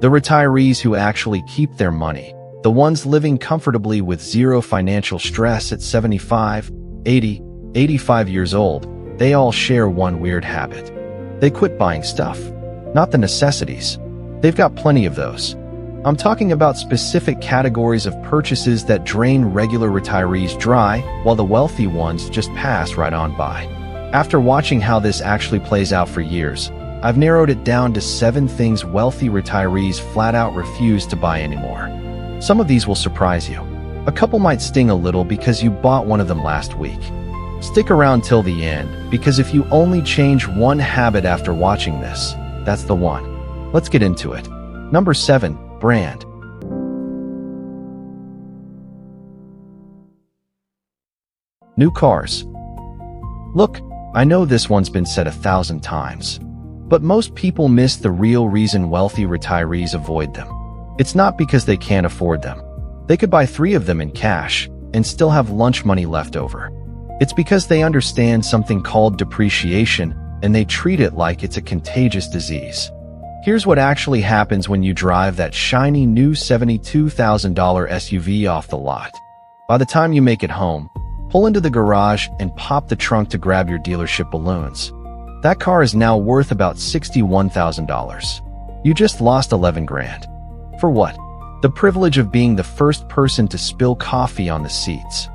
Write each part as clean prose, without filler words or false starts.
The retirees who actually keep their money, the ones living comfortably with zero financial stress at 75, 80, 85 years old, they all share one weird habit. They quit buying stuff, not the necessities. They've got plenty of those. I'm talking about specific categories of purchases that drain regular retirees dry, while the wealthy ones just pass right on by. After watching how this actually plays out for years, I've narrowed it down to 7 things wealthy retirees flat out refuse to buy anymore. Some of these will surprise you. A couple might sting a little because you bought one of them last week. Stick around till the end, because if you only change one habit after watching this, that's the one. Let's get into it. Number 7. Brand. New cars. Look, I know this one's been said 1,000 times, but most people miss the real reason wealthy retirees avoid them. It's not because they can't afford them. They could buy 3 of them in cash and still have lunch money left over. It's because they understand something called depreciation and they treat it like it's a contagious disease. Here's what actually happens when you drive that shiny new $72,000 SUV off the lot. By the time you make it home, pull into the garage and pop the trunk to grab your dealership balloons. That car is now worth about $61,000. You just lost 11 grand. For what? The privilege of being the first person to spill coffee on the seats.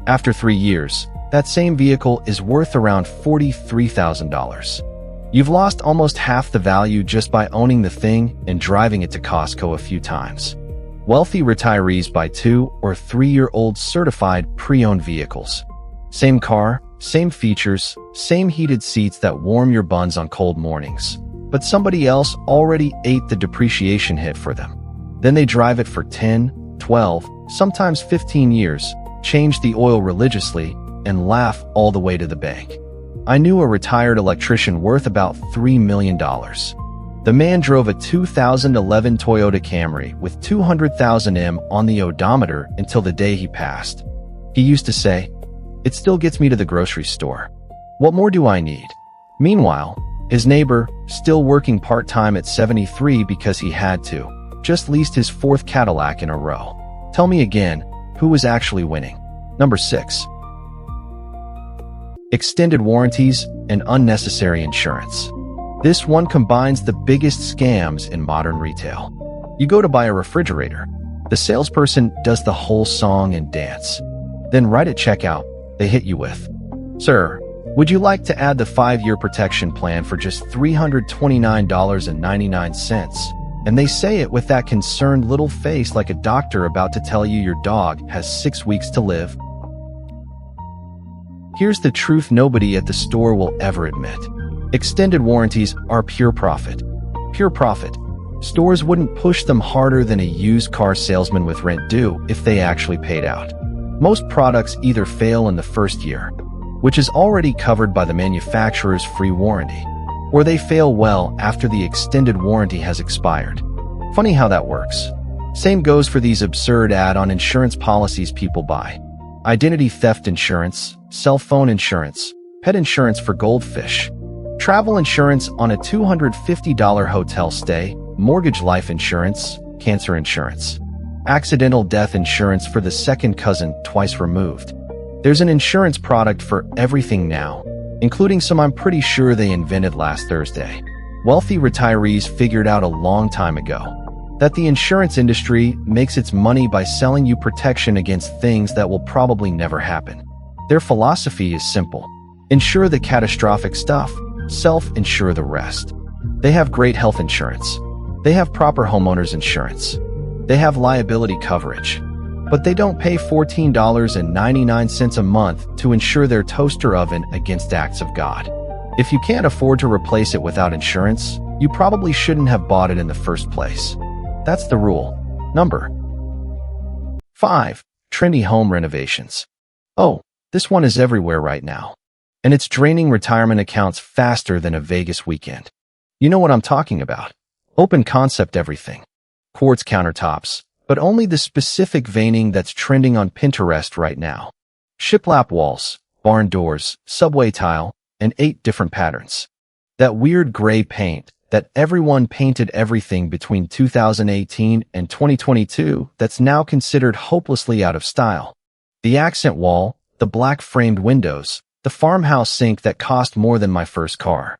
After 3 years, that same vehicle is worth around $43,000. You've lost almost half the value just by owning the thing and driving it to Costco a few times. Wealthy retirees buy 2 or 3-year-old certified pre-owned vehicles. Same car, same features, same heated seats that warm your buns on cold mornings. But somebody else already ate the depreciation hit for them. Then they drive it for 10, 12, sometimes 15 years, change the oil religiously, and laugh all the way to the bank. I knew a retired electrician worth about $3 million. The man drove a 2011 Toyota Camry with 200,000 m on the odometer until the day he passed. He used to say, "It still gets me to the grocery store. What more do I need?" Meanwhile, his neighbor, still working part-time at 73 because he had to, just leased his 4th Cadillac in a row. Tell me again, who was actually winning? Number 6. Extended warranties and unnecessary insurance. This one combines the biggest scams in modern retail. You go to buy a refrigerator. The salesperson does the whole song and dance. Then right at checkout, they hit you with, "Sir, would you like to add the 5-year protection plan for just $329.99? And they say it with that concerned little face like a doctor about to tell you your dog has 6 weeks to live. Here's the truth nobody at the store will ever admit. Extended warranties are pure profit. Pure profit. Stores wouldn't push them harder than a used car salesman with rent due if they actually paid out. Most products either fail in the first year, which is already covered by the manufacturer's free warranty, or they fail well after the extended warranty has expired. Funny how that works. Same goes for these absurd add-on insurance policies people buy. Identity theft insurance, cell phone insurance, pet insurance for goldfish, travel insurance on a $250 hotel stay, mortgage life insurance, cancer insurance, accidental death insurance for the second cousin twice removed. There's an insurance product for everything now, including some I'm pretty sure they invented last Thursday. Wealthy retirees figured out a long time ago that the insurance industry makes its money by selling you protection against things that will probably never happen. Their philosophy is simple. Insure the catastrophic stuff, self-insure the rest. They have great health insurance. They have proper homeowners insurance. They have liability coverage. But they don't pay $14.99 a month to insure their toaster oven against acts of God. If you can't afford to replace it without insurance, you probably shouldn't have bought it in the first place. That's the rule. Number 5. Trendy Home Renovations. Oh, this one is everywhere right now. And it's draining retirement accounts faster than a Vegas weekend. You know what I'm talking about. Open concept everything. Quartz countertops, but only the specific veining that's trending on Pinterest right now. Shiplap walls, barn doors, subway tile, and 8 different patterns. That weird gray paint that everyone painted everything between 2018 and 2022 that's now considered hopelessly out of style. The accent wall, the black framed windows, the farmhouse sink that cost more than my first car.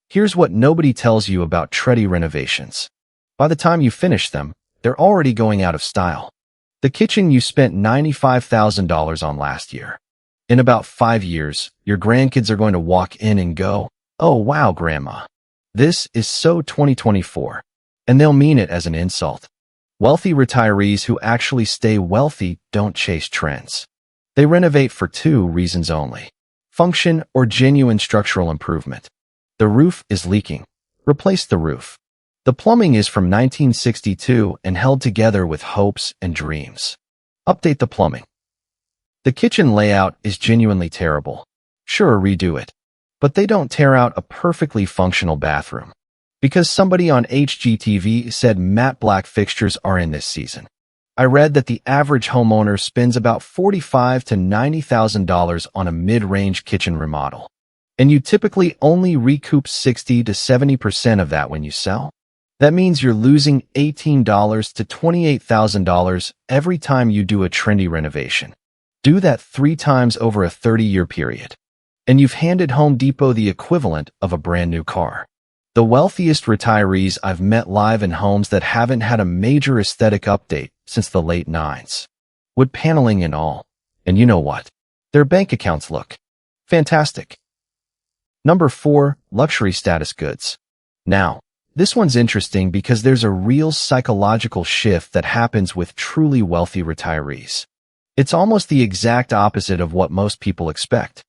Here's what nobody tells you about Trendy renovations. By the time you finish them, they're already going out of style. The kitchen you spent $95,000 on last year. In about 5 years, your grandkids are going to walk in and go, "Oh wow, Grandma. This is so 2024." And they'll mean it as an insult. Wealthy retirees who actually stay wealthy don't chase trends. They renovate for 2 reasons only: function or genuine structural improvement. The roof is leaking. Replace the roof. The plumbing is from 1962 and held together with hopes and dreams. Update the plumbing. The kitchen layout is genuinely terrible. Sure, redo it. But they don't tear out a perfectly functional bathroom. Because somebody on HGTV said matte black fixtures are in this season. I read that the average homeowner spends about $45,000 to $90,000 on a mid-range kitchen remodel. And you typically only recoup 60 to 70% of that when you sell. That means you're losing $18,000 to $28,000 every time you do a trendy renovation. Do that 3 times over a 30-year period. And you've handed Home Depot the equivalent of a brand new car. The wealthiest retirees I've met live in homes that haven't had a major aesthetic update since the late 90s. Wood paneling and all. And you know what? Their bank accounts look fantastic. Number 4, luxury status goods. Now, this one's interesting because there's a real psychological shift that happens with truly wealthy retirees. It's almost the exact opposite of what most people expect.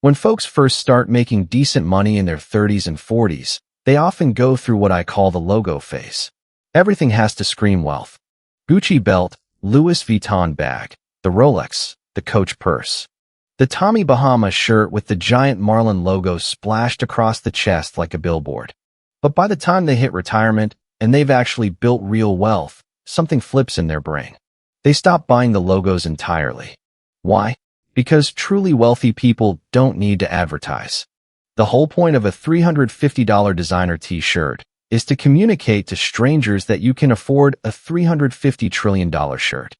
When folks first start making decent money in their 30s and 40s, they often go through what I call the logo phase. Everything has to scream wealth. Gucci belt, Louis Vuitton bag, the Rolex, the Coach purse. The Tommy Bahama shirt with the giant Marlin logo splashed across the chest like a billboard. But by the time they hit retirement and they've actually built real wealth, something flips in their brain. They stop buying the logos entirely. Why? Because truly wealthy people don't need to advertise. The whole point of a $350 designer t-shirt is to communicate to strangers that you can afford a $350 trillion shirt.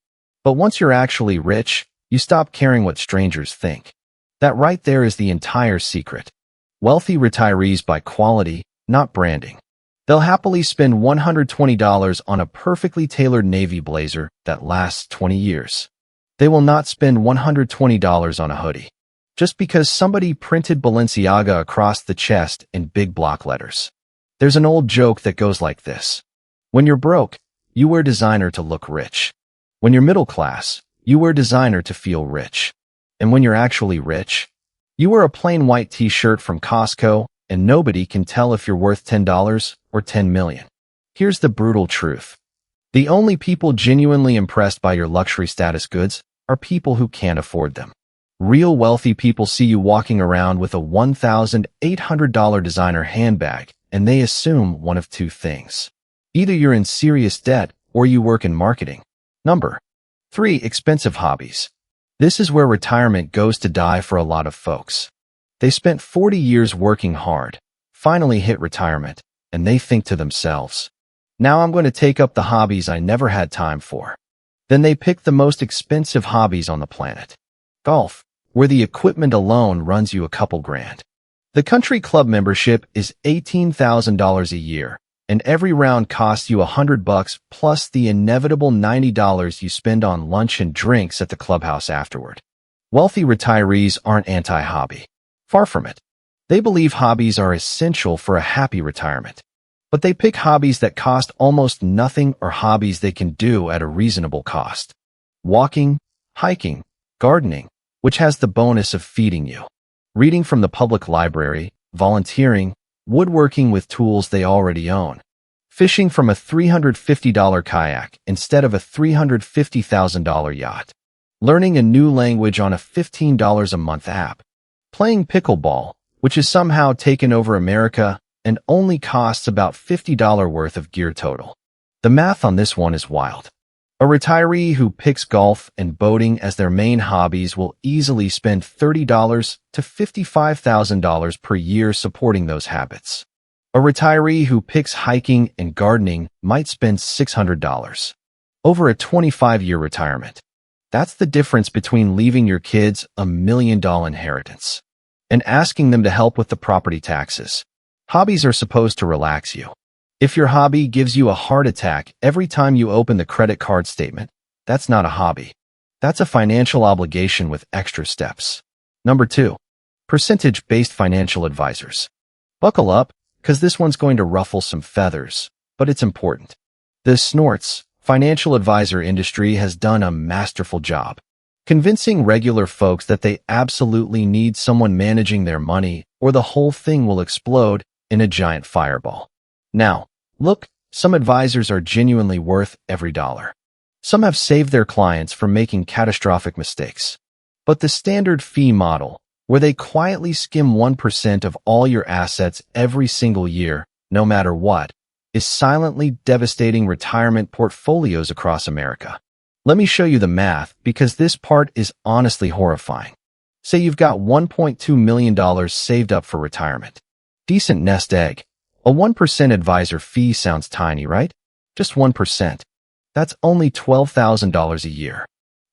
But once you're actually rich, you stop caring what strangers think. That right there is the entire secret. Wealthy retirees buy quality, not branding. They'll happily spend $120 on a perfectly tailored navy blazer that lasts 20 years. They will not spend $120 on a hoodie, just because somebody printed Balenciaga across the chest in big block letters. There's an old joke that goes like this. When you're broke, you wear designer to look rich. When you're middle class, you wear designer to feel rich. And when you're actually rich, you wear a plain white t-shirt from Costco and nobody can tell if you're worth $10 or $10 million. Here's the brutal truth. The only people genuinely impressed by your luxury status goods are people who can't afford them. Real wealthy people see you walking around with a $1,800 designer handbag, and they assume one of 2 things. Either you're in serious debt or you work in marketing. Number 3, expensive hobbies. This is where retirement goes to die for a lot of folks. They spent 40 years working hard, finally hit retirement, and they think to themselves, now I'm going to take up the hobbies I never had time for. Then they pick the most expensive hobbies on the planet. Golf, where the equipment alone runs you a couple grand. The country club membership is $18,000 a year, and every round costs you $100 plus the inevitable $90 you spend on lunch and drinks at the clubhouse afterward. Wealthy retirees aren't anti-hobby. Far from it. They believe hobbies are essential for a happy retirement. But they pick hobbies that cost almost nothing or hobbies they can do at a reasonable cost. Walking, hiking, gardening, which has the bonus of feeding you. Reading from the public library, volunteering, woodworking with tools they already own. Fishing from a $350 kayak instead of a $350,000 yacht. Learning a new language on a $15 a month app. Playing pickleball, which has somehow taken over America and only costs about $50 worth of gear total. The math on this one is wild. A retiree who picks golf and boating as their main hobbies will easily spend $30 to $55,000 per year supporting those habits. A retiree who picks hiking and gardening might spend $600 over a 25-year retirement. That's the difference between leaving your kids $1 million inheritance and asking them to help with the property taxes. Hobbies are supposed to relax you. If your hobby gives you a heart attack every time you open the credit card statement, that's not a hobby. That's a financial obligation with extra steps. Number 2. Percentage-based financial advisors. Buckle up, because this one's going to ruffle some feathers, but it's important. The Snorts financial advisor industry has done a masterful job convincing regular folks that they absolutely need someone managing their money or the whole thing will explode in a giant fireball. Now, look, some advisors are genuinely worth every dollar. Some have saved their clients from making catastrophic mistakes. But the standard fee model, where they quietly skim 1% of all your assets every single year, no matter what, is silently devastating retirement portfolios across America. Let me show you the math because this part is honestly horrifying. Say you've got $1.2 million saved up for retirement. Decent nest egg. A 1% advisor fee sounds tiny, right? Just 1%. That's only $12,000 a year.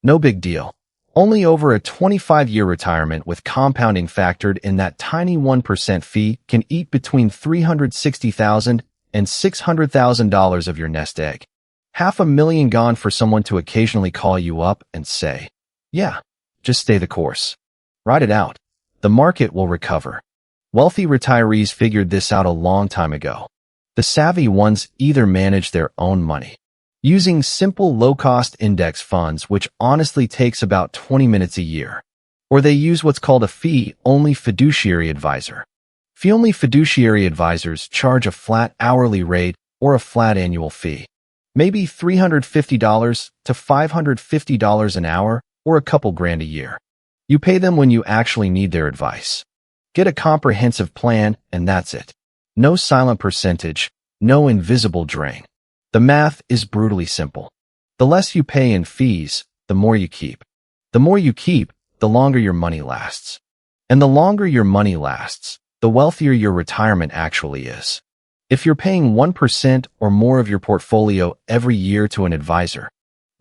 No big deal. Only over a 25-year retirement with compounding factored in that tiny 1% fee can eat between $360,000 and $600,000 of your nest egg. $500,000 gone for someone to occasionally call you up and say, yeah, just stay the course. Ride it out. The market will recover. Wealthy retirees figured this out a long time ago. The savvy ones either manage their own money using simple low-cost index funds, which honestly takes about 20 minutes a year, or they use what's called a fee-only fiduciary advisor. Fee-only fiduciary advisors charge a flat hourly rate or a flat annual fee. Maybe $350 to $550 an hour or a couple grand a year. You pay them when you actually need their advice. Get a comprehensive plan and that's it. No silent percentage, no invisible drain. The math is brutally simple. The less you pay in fees, the more you keep. The more you keep, the longer your money lasts. And the longer your money lasts, the wealthier your retirement actually is. If you're paying 1% or more of your portfolio every year to an advisor,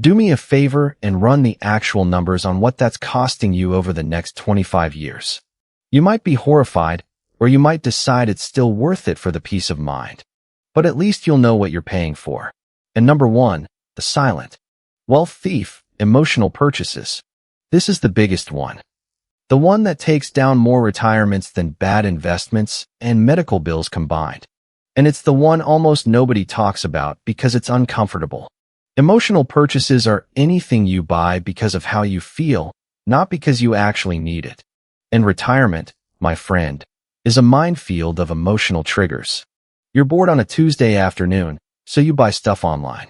do me a favor and run the actual numbers on what that's costing you over the next 25 years. You might be horrified, or you might decide it's still worth it for the peace of mind. But at least you'll know what you're paying for. And number 1, the silent wealth thief, emotional purchases. This is the biggest one. The one that takes down more retirements than bad investments and medical bills combined. And it's the one almost nobody talks about because it's uncomfortable. Emotional purchases are anything you buy because of how you feel, not because you actually need it. And retirement, my friend, is a minefield of emotional triggers. You're bored on a Tuesday afternoon, so you buy stuff online.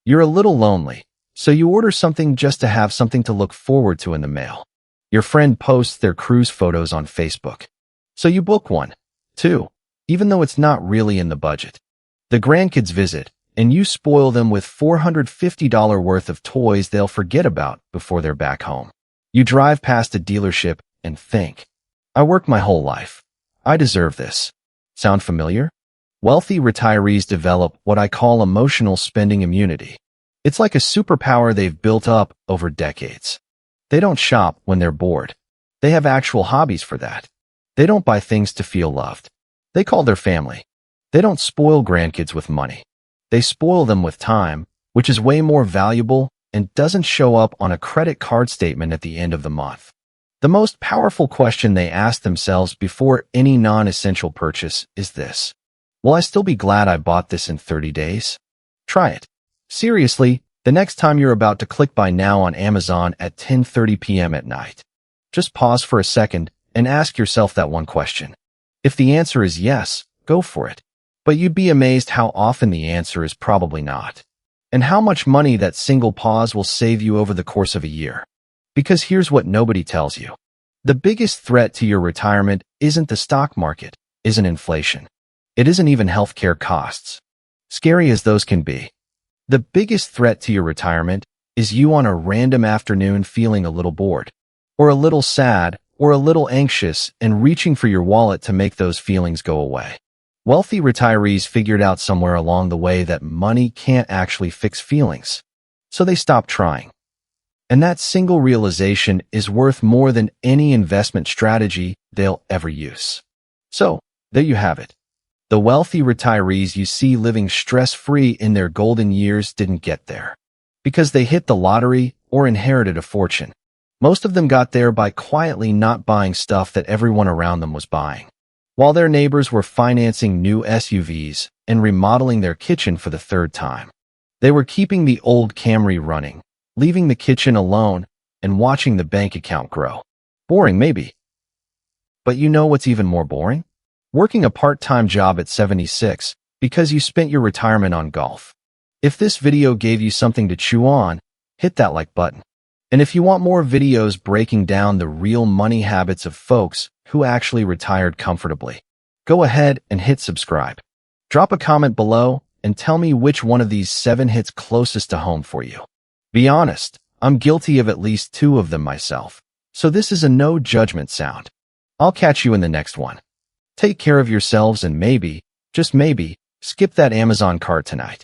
You're a little lonely, so you order something just to have something to look forward to in the mail. Your friend posts their cruise photos on Facebook, so you book one, too, even though it's not really in the budget. The grandkids visit, and you spoil them with $450 worth of toys they'll forget about before they're back home. You drive past a dealership and think, I worked my whole life. I deserve this. Sound familiar? Wealthy retirees develop what I call emotional spending immunity. It's like a superpower they've built up over decades. They don't shop when they're bored. They have actual hobbies for that. They don't buy things to feel loved. They call their family. They don't spoil grandkids with money. They spoil them with time, which is way more valuable and doesn't show up on a credit card statement at the end of the month. The most powerful question they ask themselves before any non-essential purchase is this: will I still be glad I bought this in 30 days? Try it. Seriously, the next time you're about to click buy now on Amazon at 10:30 p.m. at night, just pause for a second and ask yourself that one question. If the answer is yes, go for it. But you'd be amazed how often the answer is probably not, and how much money that single pause will save you over the course of a year. Because here's what nobody tells you. The biggest threat to your retirement isn't the stock market, isn't inflation. It isn't even healthcare costs, scary as those can be. The biggest threat to your retirement is you on a random afternoon feeling a little bored, or a little sad, or a little anxious and reaching for your wallet to make those feelings go away. Wealthy retirees figured out somewhere along the way that money can't actually fix feelings, so they stopped trying. And that single realization is worth more than any investment strategy they'll ever use. So, there you have it. The wealthy retirees you see living stress-free in their golden years didn't get there because they hit the lottery or inherited a fortune. Most of them got there by quietly not buying stuff that everyone around them was buying. While their neighbors were financing new SUVs and remodeling their kitchen for the third time, they were keeping the old Camry running, leaving the kitchen alone, and watching the bank account grow. Boring, maybe. But you know what's even more boring? Working a part-time job at 76 because you spent your retirement on golf. If this video gave you something to chew on, hit that like button. And if you want more videos breaking down the real money habits of folks who actually retired comfortably, go ahead and hit subscribe. Drop a comment below and tell me which one of these 7 hits closest to home for you. Be honest, I'm guilty of at least 2 of them myself, so this is a no judgment sound. I'll catch you in the next one. Take care of yourselves and maybe, just maybe, skip that Amazon cart tonight.